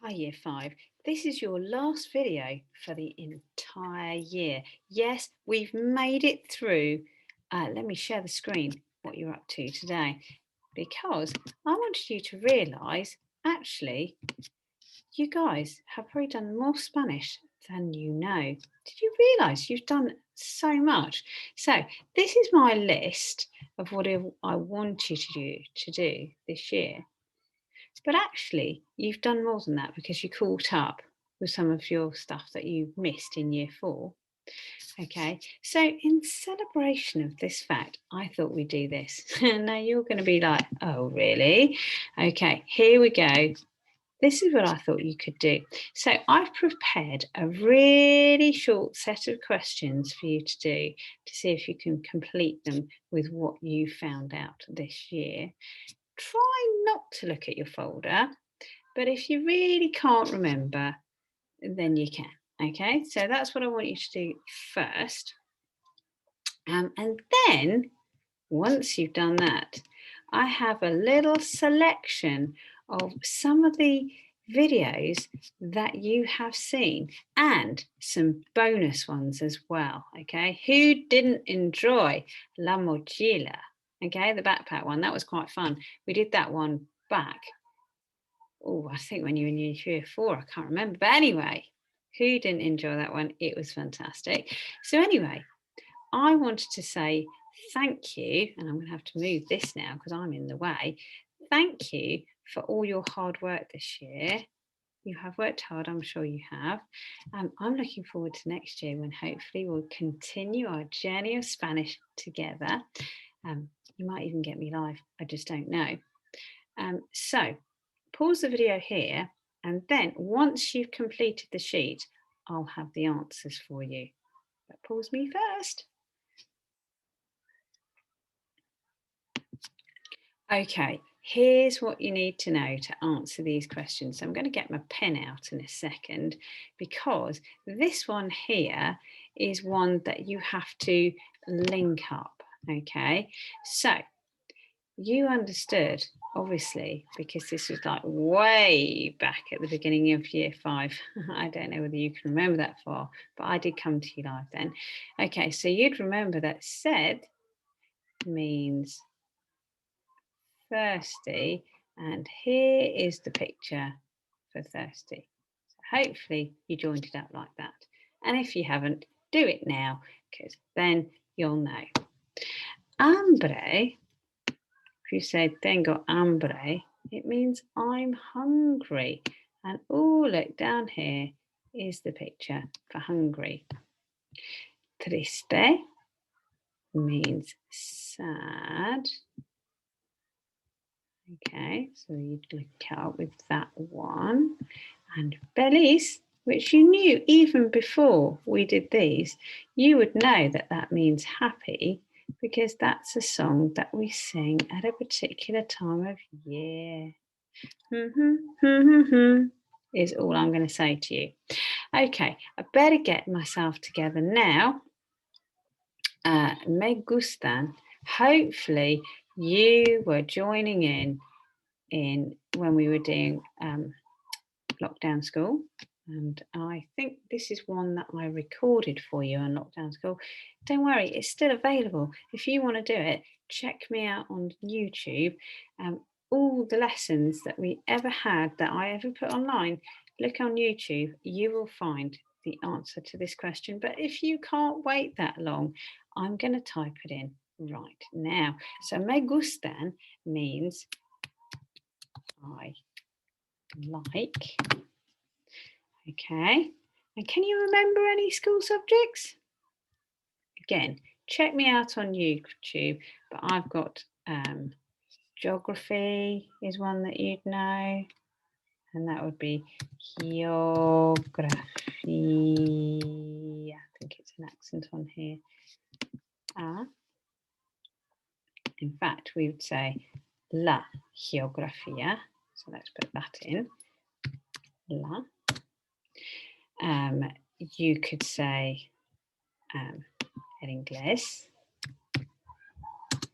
Hi Year 5, this is your last video for the entire year. Yes, we've made it through. Let me share the screen, what you're up to today, because I wanted you to realise, actually, you guys have probably done more Spanish than you know. Did you realise you've done so much? So this is my list of what I want you to do this year. But actually, you've done more than that because you caught up with some of your stuff that you missed in year 4. Okay, so in celebration of this fact, I thought we'd do this. Now you're going to be like, oh, really? Okay, here we go. This is what I thought you could do. So I've prepared a really short set of questions for you to do to see if you can complete them with what you found out this year. Try not to look at your folder, but if you really can't remember, then you can. Okay, so that's what I want you to do first. And then, once you've done that, I have a little selection of some of the videos that you have seen and some bonus ones as well. Okay, who didn't enjoy La Mochila? Okay, the backpack one, that was quite fun. We did that one back. Oh, I think when you were in year 3 or 4, I can't remember. But anyway, who didn't enjoy that one? It was fantastic. So anyway, I wanted to say thank you, and I'm going to have to move this now because I'm in the way. Thank you for all your hard work this year. You have worked hard, I'm sure you have. I'm looking forward to next year when hopefully we'll continue our journey of Spanish together. You might even get me live, I just don't know. So pause the video here, and then once you've completed the sheet, I'll have the answers for you. But pause me first. Okay, here's what you need to know to answer these questions. So I'm going to get my pen out in a second because this one here is one that you have to link up. Okay, so you understood, obviously, because this was like way back at the beginning of year 5. I don't know whether you can remember that far, but I did come to you live then. Okay, so you'd remember that sed means thirsty, and here is the picture for thirsty. So hopefully you joined it up like that. And if you haven't, do it now, because then you'll know. Hambre, if you say tengo hambre, it means I'm hungry. And oh, look, down here is the picture for hungry. Triste means sad. Okay, so you'd look out with that one. And feliz, which you knew even before we did these, you would know that that means happy because that's a song that we sing at a particular time of year. Is all I'm going to say to you. Okay, I better get myself together now. Me gustan. Hopefully you were joining in when we were doing lockdown school, and I think this is one that I recorded for you on lockdown school. Don't worry, it's still available. If you want to do it, check me out on YouTube. All the lessons that we ever had that I ever put online, look on YouTube, you will find the answer to this question. But if you can't wait that long, I'm going to type it in right now. So me gustan means I like. Okay, and can you remember any school subjects? Again, check me out on YouTube, but I've got geography is one that you'd know, and that would be geography. I think it's an accent on here. In fact, we would say la geografía, so let's put that in, la. You could say in English.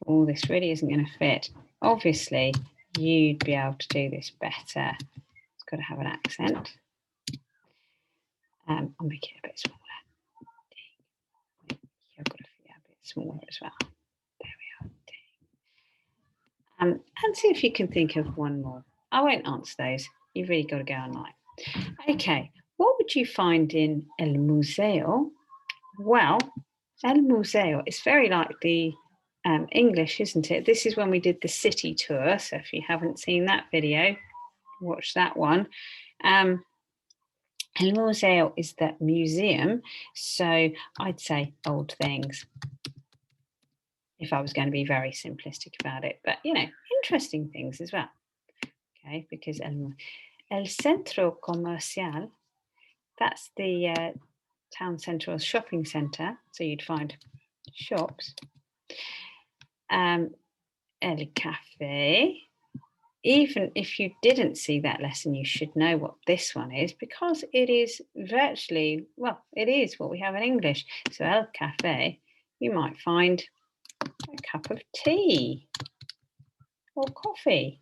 Oh, this really isn't going to fit. Obviously, you'd be able to do this better. It's got to have an accent. I'll make it a bit smaller. I've got to be a bit smaller as well. There we are. And see if you can think of one more. I won't answer those. You've really got to go online. Okay, what would you find in El Museo? Well, El Museo is very like the English, isn't it? This is when we did the city tour. So if you haven't seen that video, watch that one. El Museo is the museum. So I'd say old things, if I was going to be very simplistic about it. But, you know, interesting things as well. Okay, because El Centro Comercial, that's the town central shopping centre. So you'd find shops. El Café. Even if you didn't see that lesson, you should know what this one is, because it is virtually, well, it is what we have in English. So El Café, you might find a cup of tea or coffee.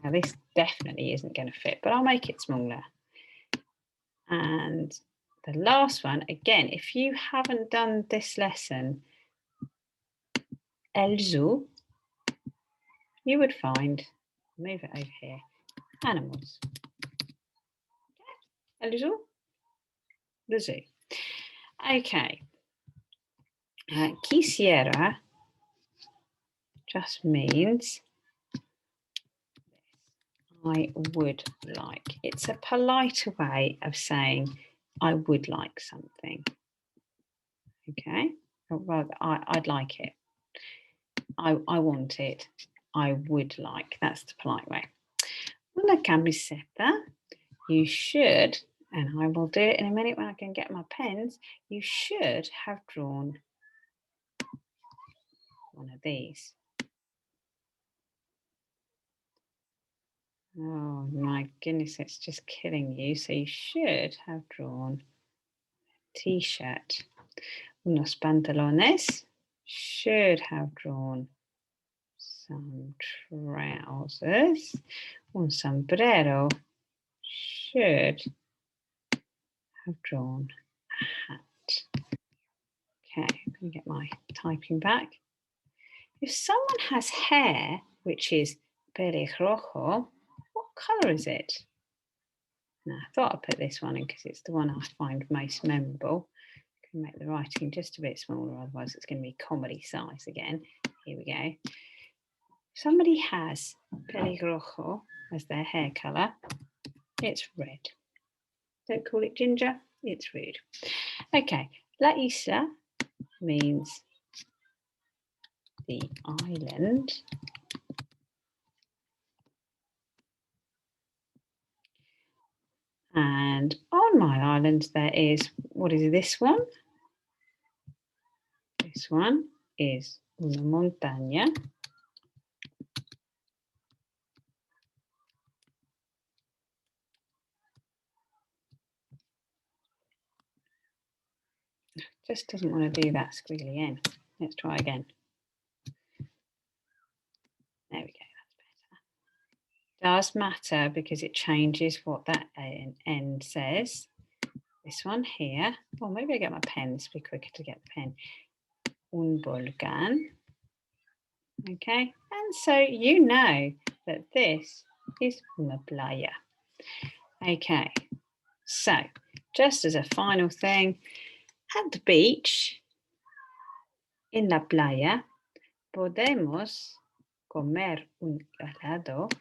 Now this definitely isn't going to fit, but I'll make it smaller. And the last one, again, if you haven't done this lesson, El Zoo, you would find, move it over here, animals. El Zoo, the zoo. Okay. Quisiera just means I would like. It's a politer way of saying I would like something. Okay, or rather, I'd like it. I want it. I would like. That's the polite way. Una camiseta, you should, and I will do it in a minute when I can get my pens, you should have drawn one of these. Oh my goodness, it's just killing you. So you should have drawn a t-shirt. Unos pantalones, should have drawn some trousers. Un sombrero, should have drawn a hat. Okay, I'm going to get my typing back. If someone has hair which is pelirrojo, what colour is it? Now, I thought I'd put this one in because it's the one I find most memorable. I can make the writing just a bit smaller, otherwise it's going to be comedy size again. Here we go. If somebody has pelirrojo as their hair colour, it's red. Don't call it ginger, it's rude. Okay, La Isla means the island. And on my island there is, what is this one? This one is una montaña. Just doesn't want to do that squiggly N. Let's try again. There we go, that's better. Does matter because it changes what that N says. This one here, or maybe I get my pen, it's be quicker to get the pen. Un volcán. Okay, and so you know that this is una playa. Okay, so just as a final thing, at the beach, en la playa, podemos comer un helado.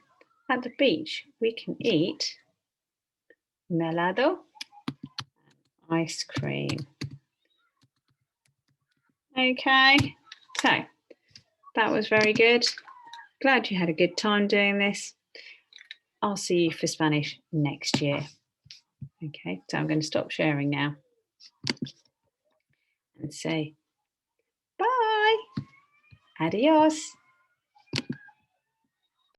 At the beach, we can eat un helado, ice cream. Okay, so that was very good. Glad you had a good time doing this. I'll see you for Spanish next year. Okay, so I'm going to stop sharing now and say bye. Adios.